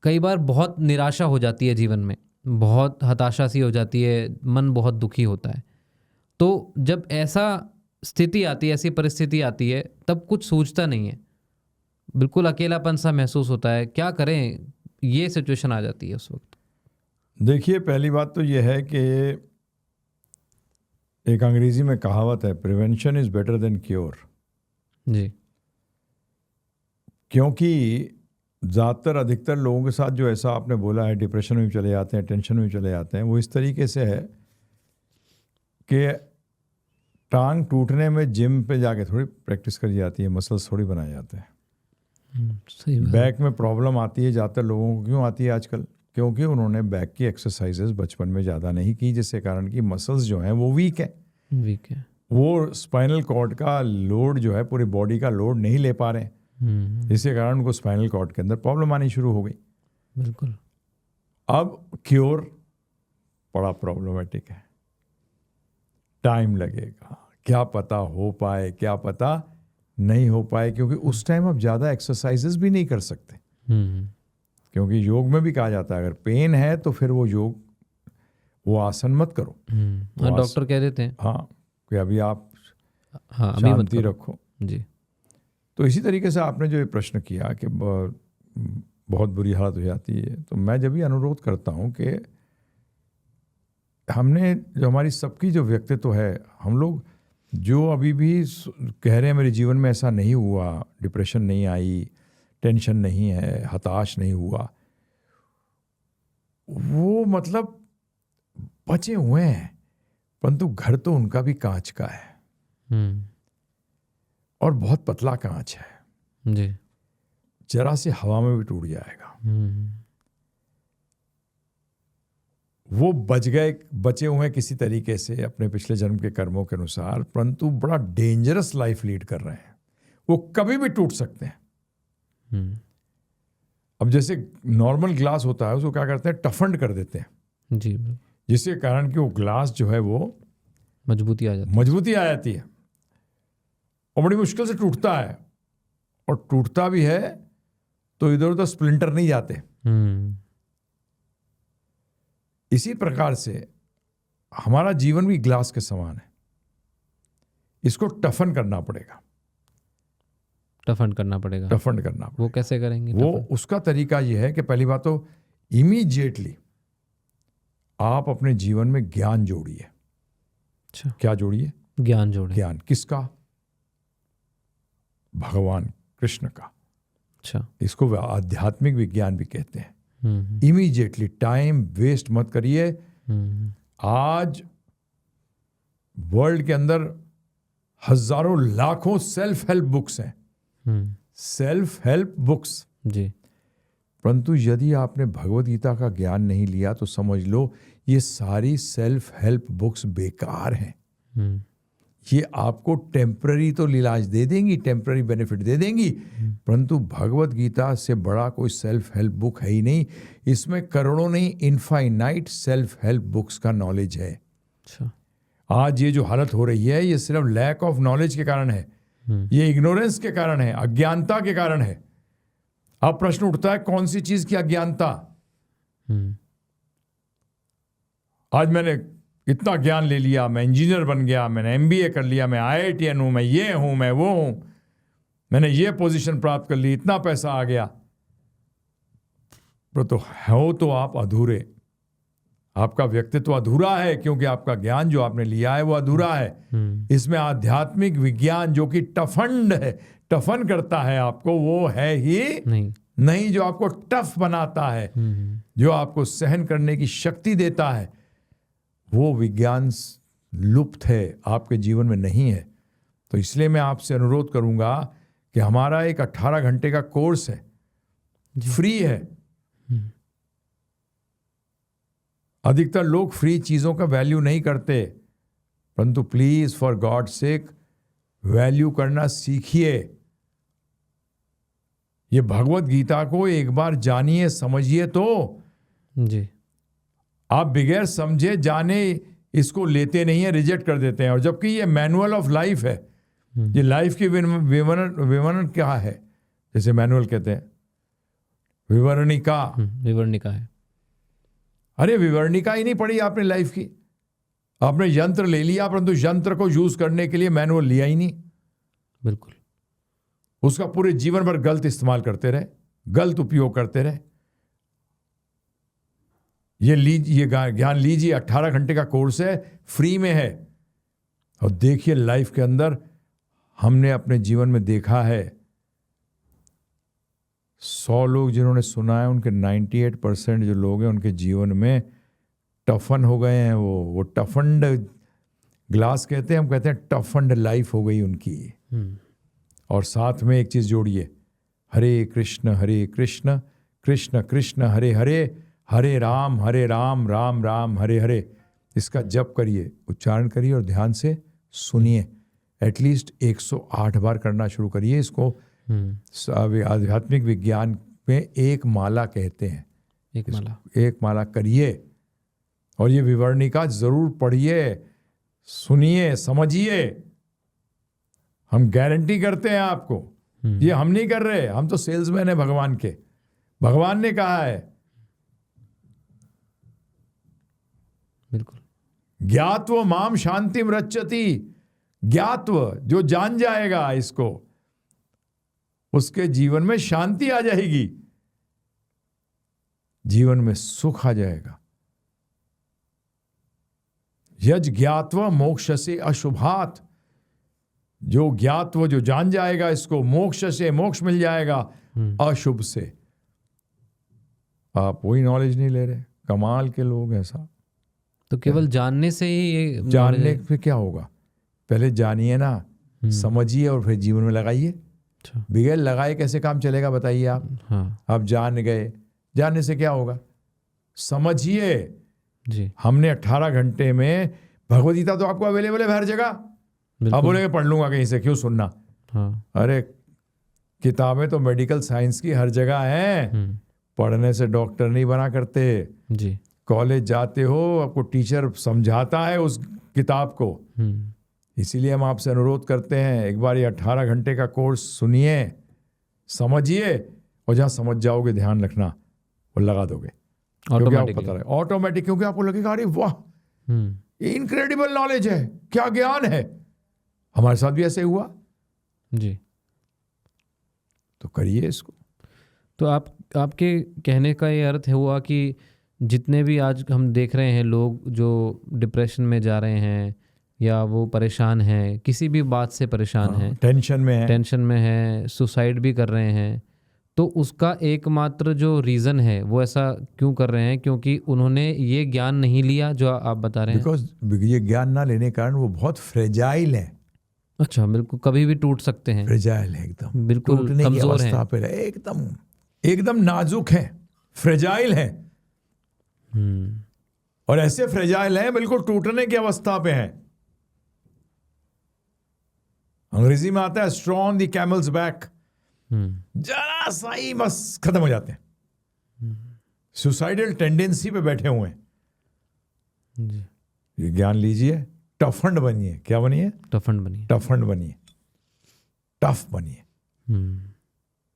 कई बार बहुत निराशा हो जाती है जीवन में, बहुत हताशा सी हो जाती है, मन बहुत दुखी होता है। तो जब ऐसा स्थिति आती है, ऐसी परिस्थिति आती है, तब कुछ सूझता नहीं है, बिल्कुल अकेलापन सा महसूस होता है। क्या करें? ये सिचुएशन आ जाती है उस वक्त। देखिए, पहली बात तो ये है कि एक अंग्रेजी में कहावत है, prevention is better than cure. जी। क्योंकि ज़्यादातर अधिकतर लोगों के साथ जो ऐसा आपने बोला है, डिप्रेशन में भी चले जाते हैं, टेंशन में भी चले जाते हैं, वो इस तरीके से है कि टांग टूटने में जिम पे जाके थोड़ी प्रैक्टिस करी जाती है, मसल्स थोड़ी बनाए जाते हैं। सही बात। बैक में प्रॉब्लम आती है ज़्यादातर लोगों को। क्यों आती है आजकल? क्योंकि उन्होंने बैक की एक्सरसाइजेज बचपन में ज़्यादा नहीं की, जिसके कारण कि मसल्स जो हैं वो वीक है। वो स्पाइनल कॉर्ड का लोड जो है, पूरी बॉडी का लोड नहीं ले पा रहे हैं, इसके कारण उनको स्पाइनल कॉर्ड के अंदर प्रॉब्लम आनी शुरू हो गई। बिल्कुल। अब क्योर बड़ा प्रॉब्लमेटिक है, टाइम लगेगा, क्या पता हो पाए, क्या पता नहीं हो पाए, क्योंकि उस टाइम आप ज़्यादा एक्सरसाइजेस भी नहीं कर सकते। क्योंकि योग में भी कहा जाता है अगर पेन है तो फिर वो योग, वो आसन मत करो। डॉक्टर कह देते हैं हाँ कि अभी आप अभी मत शांति करो। रखो जी। तो इसी तरीके से आपने जो ये प्रश्न किया कि बहुत बुरी हालत हो जाती है, तो मैं जब भी अनुरोध करता हूँ कि हमने जो हमारी सबकी जो व्यक्तित्व है, हम लोग जो अभी भी कह रहे हैं मेरे जीवन में ऐसा नहीं हुआ, डिप्रेशन नहीं आई, टेंशन नहीं है, हताश नहीं हुआ, वो मतलब बचे हुए हैं, परंतु घर तो उनका भी कांच का है और बहुत पतला कांच है जी। जरा सी हवा में भी टूट जाएगा। वो बचे हुए हैं किसी तरीके से अपने पिछले जन्म के कर्मों के अनुसार, परंतु बड़ा डेंजरस लाइफ लीड कर रहे हैं, वो कभी भी टूट सकते हैं। अब जैसे नॉर्मल ग्लास होता है, उसको क्या करते हैं, टफन्ड कर देते हैं जी, जिसके कारण कि वो ग्लास जो है वो मजबूती आ जाती है और बड़ी मुश्किल से टूटता है, और टूटता भी है तो इधर उधर स्प्लिंटर नहीं जाते। इसी प्रकार से हमारा जीवन भी ग्लास के समान है, इसको टफन करना पड़ेगा। वो कैसे करेंगे? वो उसका तरीका यह है कि पहली बात तो इमीडिएटली आप अपने जीवन में ज्ञान जोड़िए। अच्छा। क्या जोड़िए? ज्ञान जोड़िए। ज्ञान किसका? भगवान कृष्ण का। अच्छा। इसको आध्यात्मिक विज्ञान भी कहते हैं। इमीडिएटली, टाइम वेस्ट मत करिए। आज वर्ल्ड के अंदर हजारों लाखों सेल्फ हेल्प बुक्स हैं, सेल्फ हेल्प बुक्स जी, परंतु यदि आपने भगवद गीता का ज्ञान नहीं लिया तो समझ लो ये सारी सेल्फ हेल्प बुक्स बेकार हैं। ये आपको टेम्पररी तो इलाज दे देंगी, टेम्पररी बेनिफिट दे देंगी, परंतु भगवद गीता से बड़ा कोई सेल्फ हेल्प बुक है ही नहीं। इसमें करोड़ों नहीं, इनफाइनाइट सेल्फ हेल्प बुक्स का नॉलेज है। अच्छा। आज ये जो हालत हो रही है, ये सिर्फ लैक ऑफ नॉलेज के कारण है, ये इग्नोरेंस के कारण है, अज्ञानता के कारण है। अब प्रश्न उठता है कौन सी चीज की अज्ञानता? आज मैंने इतना ज्ञान ले लिया, मैं इंजीनियर बन गया, मैंने MBA कर लिया, मैं IITian हूं, मैं ये हूं, मैं वो हूं, मैंने ये पोजीशन प्राप्त कर ली, इतना पैसा आ गया, तो हो तो आप अधूरे। आपका व्यक्तित्व अधूरा है क्योंकि आपका ज्ञान जो आपने लिया है वो अधूरा है। इसमें आध्यात्मिक विज्ञान जो कि टफंड है, टफन करता है आपको, वो है ही नहीं जो आपको टफ बनाता है, जो आपको सहन करने की शक्ति देता है, वो विज्ञान लुप्त है, आपके जीवन में नहीं है। तो इसलिए मैं आपसे अनुरोध करूंगा कि हमारा एक 18 घंटे का कोर्स है, फ्री है। अधिकतर लोग फ्री चीजों का वैल्यू नहीं करते, परंतु please for God sake value करना सीखिए। ये भगवत गीता को एक बार जानिए, समझिए तो जी। आप बगैर समझे जाने इसको लेते नहीं है, रिजेक्ट कर देते हैं। और जबकि ये मैनुअल ऑफ लाइफ है, ये लाइफ की विवरण क्या है, जैसे मैनुअल कहते हैं, विवरणिका। विवरणिका है। अरे विवरणिका ही नहीं पढ़ी आपने लाइफ की। आपने यंत्र ले लिया परंतु यंत्र को यूज करने के लिए मैनुअल लिया ही नहीं। बिल्कुल। उसका पूरे जीवन भर गलत इस्तेमाल करते रहे, गलत उपयोग करते रहे। ये ज्ञान लीजिए, 18 घंटे का कोर्स है, फ्री में है। और देखिए लाइफ के अंदर हमने अपने जीवन में देखा है 100 लोग जिन्होंने सुना है उनके 98% जो लोग हैं उनके जीवन में टफन हो गए हैं। वो टफंड ग्लास कहते हैं, हम कहते हैं टफंड लाइफ हो गई उनकी। और साथ में एक चीज जोड़िए, हरे कृष्ण कृष्ण कृष्ण हरे हरे, हरे राम राम राम हरे हरे। इसका जप करिए, उच्चारण करिए और ध्यान से सुनिए। एटलीस्ट 108 बार करना शुरू करिए। इसको आध्यात्मिक विज्ञान में एक माला कहते हैं। एक माला करिए और ये विवरणिका जरूर पढ़िए, सुनिए, समझिए। हम गारंटी करते हैं आपको, ये हम नहीं कर रहे, हम तो सेल्समैन है भगवान के। भगवान ने कहा है बिल्कुल, ज्ञात्व माम शांतिम रच्यति। ज्ञात्व जो जान जाएगा इसको, उसके जीवन में शांति आ जाएगी, जीवन में सुख आ जाएगा। यज ज्ञात्व मोक्ष से अशुभात। जो ज्ञात्व जो जान जाएगा इसको, मोक्ष से मोक्ष मिल जाएगा अशुभ से। आप वही नॉलेज नहीं ले रहे। कमाल के लोग ऐसा। तो केवल जानने से ही ये जानने पे क्या होगा? पहले जानिए ना, समझिए और फिर जीवन में लगाइए। बगैर लगाए कैसे काम चलेगा बताइए आप? हाँ। आप जान गए, जानने से क्या होगा? समझिए जी। हमने 18 घंटे में भगवद गीता तो आपको अवेलेबल है हर जगह। अब बोलेंगे पढ़ लूंगा कहीं से, क्यों सुनना? हाँ। अरे किताबें तो मेडिकल साइंस की हर जगह हैं। पढ़ने से डॉक्टर नहीं बना करते जी। कॉलेज जाते हो, आपको टीचर समझाता है उस किताब को। इसीलिए हम आपसे अनुरोध करते हैं, एक बार ये 18 घंटे का कोर्स सुनिए, समझिए, और जहां समझ जाओगे ध्यान रखना और लगा दोगे, क्योंकि आपको पता है ऑटोमेटिक, क्योंकि आपको लगेगा अरे वाह ये इनक्रेडिबल नॉलेज है, क्या ज्ञान है। हमारे साथ भी ऐसे हुआ जी। तो करिए इसको। तो आपके कहने का ये अर्थ हुआ कि जितने भी आज हम देख रहे हैं लोग जो डिप्रेशन में जा रहे हैं या वो परेशान हैं, किसी भी बात से परेशान हैं, टेंशन में है, सुसाइड भी कर रहे हैं, तो उसका एकमात्र जो रीज़न है वो ऐसा क्यों कर रहे हैं? क्योंकि उन्होंने ये ज्ञान नहीं लिया जो आप बता रहे हैं। बिकॉज ये ज्ञान ना लेने के कारण वो बहुत फ्रेजाइल है। अच्छा, बिल्कुल, कभी भी टूट सकते हैं। फ्रेजाइल है एकदम, बिल्कुल कमजोर है, एकदम नाजुक है, फ्रेजाइल है। और ऐसे फ्रेजाइल हैं बिल्कुल टूटने की अवस्था पे हैं। अंग्रेजी में आता है straw on the camel's back. जरा सा ही बस खत्म हो जाते हैं, सुसाइडल टेंडेंसी पे बैठे हुए हैं। ये ज्ञान लीजिए, टफंड बनिए। क्या बनिए? टफंड बनिए। टफ बनिए।